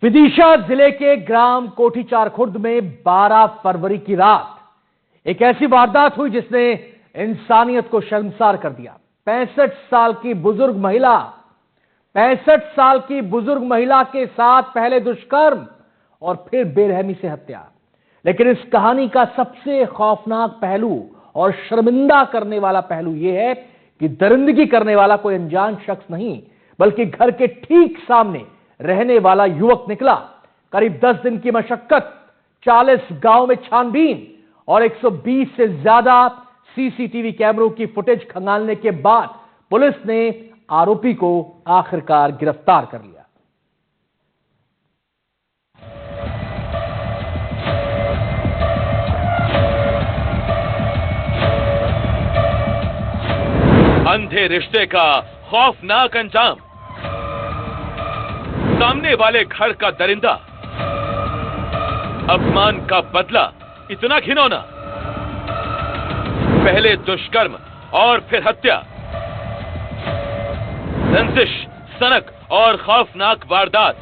विदिशा जिले के ग्राम कोठी चारखुर्द में 12 फरवरी की रात एक ऐसी वारदात हुई जिसने इंसानियत को शर्मसार कर दिया। 65 साल की बुजुर्ग महिला के साथ पहले दुष्कर्म और फिर बेरहमी से हत्या। लेकिन इस कहानी का सबसे खौफनाक पहलू और शर्मिंदा करने वाला पहलू यह है कि दरिंदगी करने वाला कोई अनजान शख्स नहीं, बल्कि घर के ठीक सामने रहने वाला युवक निकला। करीब 10 दिन की मशक्कत, 40 गांव में छानबीन और 120 से ज्यादा सीसीटीवी कैमरों की फुटेज खंगालने के बाद पुलिस ने आरोपी को आखिरकार गिरफ्तार कर लिया। अंधे रिश्ते का खौफनाक अंजाम, सामने वाले घर का दरिंदा, अपमान का बदला इतना घिनौना, पहले दुष्कर्म और फिर हत्या, रंजिश, सनक और खौफनाक वारदात।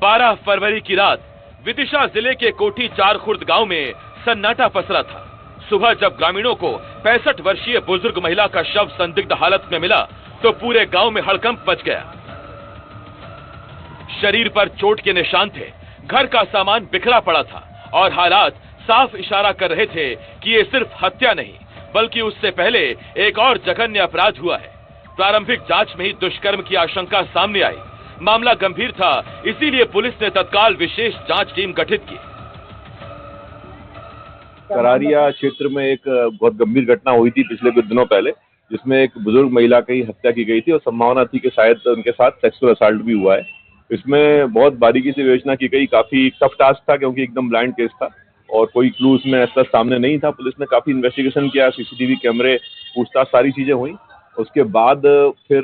12 फरवरी की रात विदिशा जिले के कोठी चारखुर्द गांव में सन्नाटा पसरा था। सुबह जब ग्रामीणों को 65 वर्षीय बुजुर्ग महिला का शव संदिग्ध हालत में मिला तो पूरे गांव में हड़कंप मच गया। शरीर पर चोट के निशान थे, घर का सामान बिखरा पड़ा था और हालात साफ इशारा कर रहे थे कि ये सिर्फ हत्या नहीं बल्कि उससे पहले एक और जघन्य अपराध हुआ है। प्रारंभिक जांच में ही दुष्कर्म की आशंका सामने आई। मामला गंभीर था, इसीलिए पुलिस ने तत्काल विशेष जांच टीम गठित की। करारिया क्षेत्र में एक बहुत गंभीर घटना हुई थी पिछले कुछ दिनों पहले, जिसमें एक बुजुर्ग महिला की हत्या की गई थी और संभावना थी कि शायद उनके साथ सेक्सुअल असॉल्ट भी हुआ है। इसमें बहुत बारीकी से विवेचना की गई। काफी टफ टास्क था क्योंकि एकदम ब्लाइंड केस था और कोई क्लू उसमें ऐसा सामने नहीं था। पुलिस ने काफी इन्वेस्टिगेशन किया, सीसीटीवी कैमरे, पूछताछ, सारी चीजें हुई। उसके बाद फिर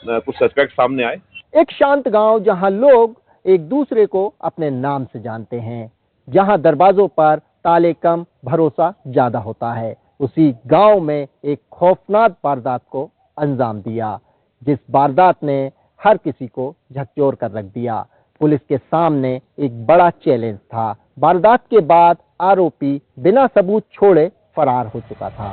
कुछ सस्पेक्ट सामने आए। एक शांत गांव जहां लोग एक दूसरे को अपने नाम से जानते हैं, जहां दरवाजों पर ताले कम, भरोसा ज्यादा होता है, उसी गांव में एक खौफनाक वारदात को अंजाम दिया, जिस वारदात ने हर किसी को झकझोर कर रख दिया। पुलिस के सामने एक बड़ा चैलेंज था। वारदात के बाद आरोपी बिना सबूत छोड़े फरार हो चुका था।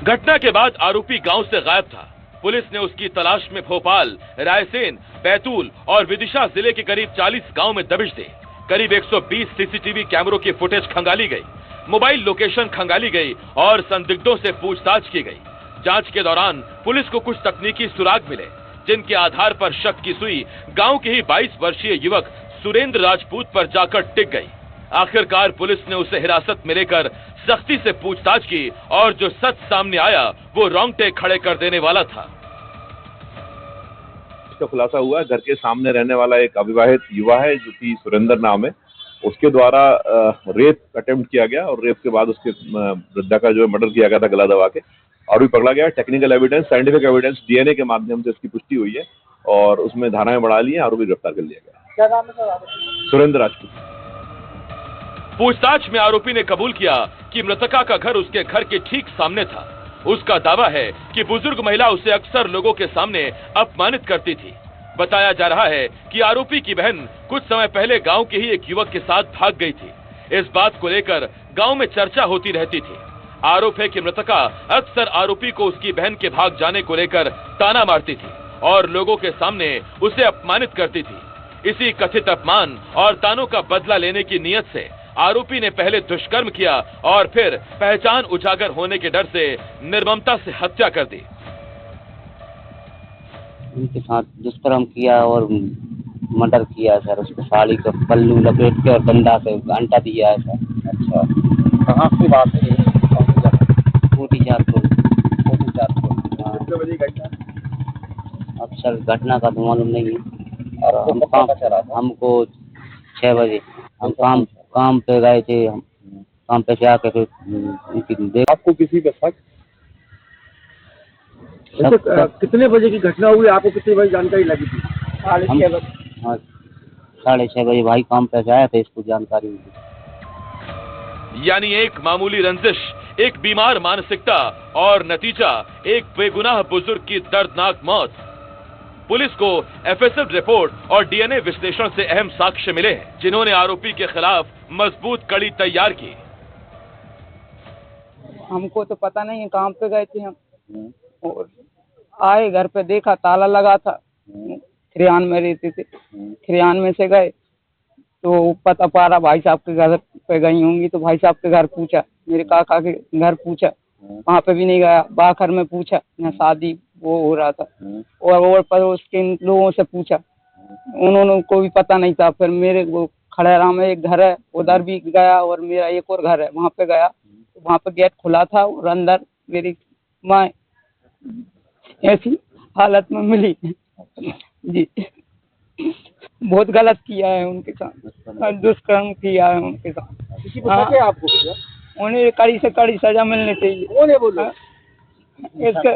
घटना के बाद आरोपी गांव से गायब था। पुलिस ने उसकी तलाश में भोपाल, रायसेन, बैतूल और विदिशा जिले के करीब 40 गांव में दबिश दी। करीब 120 सीसीटीवी कैमरों की फुटेज खंगाली गई, मोबाइल लोकेशन खंगाली गई और संदिग्धों से पूछताछ की गई। जांच के दौरान पुलिस को कुछ तकनीकी सुराग मिले, जिनके आधार पर शक की सुई गांव के ही 22 वर्षीय युवक सुरेंद्र राजपूत पर जाकर टिक गई। आखिरकार पुलिस ने उसे हिरासत में लेकर सख्ती से पूछताछ की और जो सच सामने आया वो रोंगटे खड़े कर देने वाला था। इसका खुलासा हुआ, घर के सामने रहने वाला एक अविवाहित युवा है जो कि सुरेंद्र नाम है। उसके द्वारा रेप अटेम्प्ट किया गया और रेप के बाद उसके वृद्धा का जो मर्डर किया गया था गला दबा के, और भी पकड़ा गया। Technical evidence, scientific evidence, DNA के माध्यम से इसकी पुष्टि हुई है और उसमें धाराएं बढ़ा ली हैं, आरोपी गिरफ्तार कर लिया गया। क्या नाम है सर? सुरेंद्र राजपूत। पूछताछ में आरोपी ने कबूल किया कि मृतका का घर उसके घर के ठीक सामने था। उसका दावा है कि बुजुर्ग महिला उसे अक्सर लोगों के सामने अपमानित करती थी। बताया जा रहा है कि आरोपी की बहन कुछ समय पहले गांव के ही एक युवक के साथ भाग गई थी। इस बात को लेकर गांव में चर्चा होती रहती थी। आरोप है कि मृतका अक्सर आरोपी को उसकी बहन के भाग जाने को लेकर ताना मारती थी और लोगों के सामने उसे अपमानित करती थी। इसी कथित अपमान और तानों का बदला लेने की नीयत से आरोपी ने पहले दुष्कर्म किया और फिर पहचान उजागर होने के डर से निर्ममता से हत्या कर दी। उनके साथ दुष्कर्म किया और मर्डर किया सर। उसको साड़ी का पल्लू लपेट के और डंडा से अंटा दिया है सर। अच्छा, कहाँ की बात है? कोठी चारखुर्द। कितने बजे घटना? अब सर घटना का तो मालूम नहीं है। और हमको 6 बजे हम काम पे गए थे। हम काम पे से आके फिर आपको किसी पे शक? कितने बजे की घटना हुई? आपको कितने बजे जानकारी लगी थी? 6:30 बजे। हाँ, 6:30 बजे भाई काम पे से आया था, इसको जानकारी हुई। यानी एक मामूली रंजिश, एक बीमार मानसिकता और नतीजा एक बेगुनाह बुजुर्ग की दर्दनाक मौत। पुलिस को एफएसएल रिपोर्ट और डीएनए विश्लेषण से अहम साक्ष्य मिले हैं, जिन्होंने आरोपी के खिलाफ मजबूत कड़ी तैयार की। हमको तो पता नहीं है कहाँ पे गए थे हम, और आए घर पे देखा ताला लगा था, खरियान में रहते थे, खरियान में से गए तो पता पा रहा भाई साहब के घर पे गई होंगी, तो भाई साहब के घर पूछा, मेरे काका के घर पूछा, वहाँ पे भी नहीं गया। बाखर में पूछा, यहाँ शादी वो हो रहा था, और पड़ोस के लोगों से पूछा, उन्होंने को भी पता नहीं था। फिर मेरे वो खड़ेरा में एक घर है, उधर भी गया, और मेरा एक और घर है वहाँ पे गया, तो वहाँ पे गेट खुला था और अंदर मेरी माँ ऐसी हालत में मिली। जी, बहुत गलत किया है उनके साथ, दुष्कर्म किया है उनके साथ। हाँ, आपको उन्हें कड़ी से कड़ी सजा मिलनी चाहिए। इसका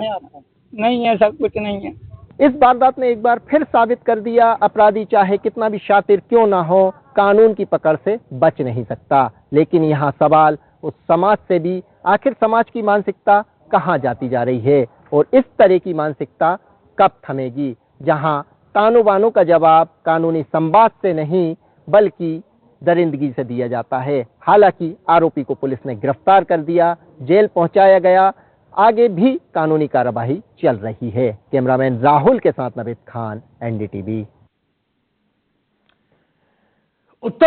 नहीं, ऐसा कुछ नहीं है। इस वारदात ने एक बार फिर साबित कर दिया, अपराधी चाहे कितना भी शातिर क्यों ना हो, कानून की पकड़ से बच नहीं सकता। लेकिन यहाँ सवाल उस समाज से भी, आखिर समाज की मानसिकता कहाँ जाती जा रही है, और इस तरह की मानसिकता कब थमेगी, जहाँ तानों बानों का जवाब कानूनी संवाद से नहीं बल्कि दरिंदगी से दिया जाता है। हालांकि आरोपी को पुलिस ने गिरफ्तार कर दिया, जेल पहुंचाया गया, आगे भी कानूनी कार्रवाई चल रही है। कैमरामैन राहुल के साथ नवीद खान, एनडीटीवी। उत्तर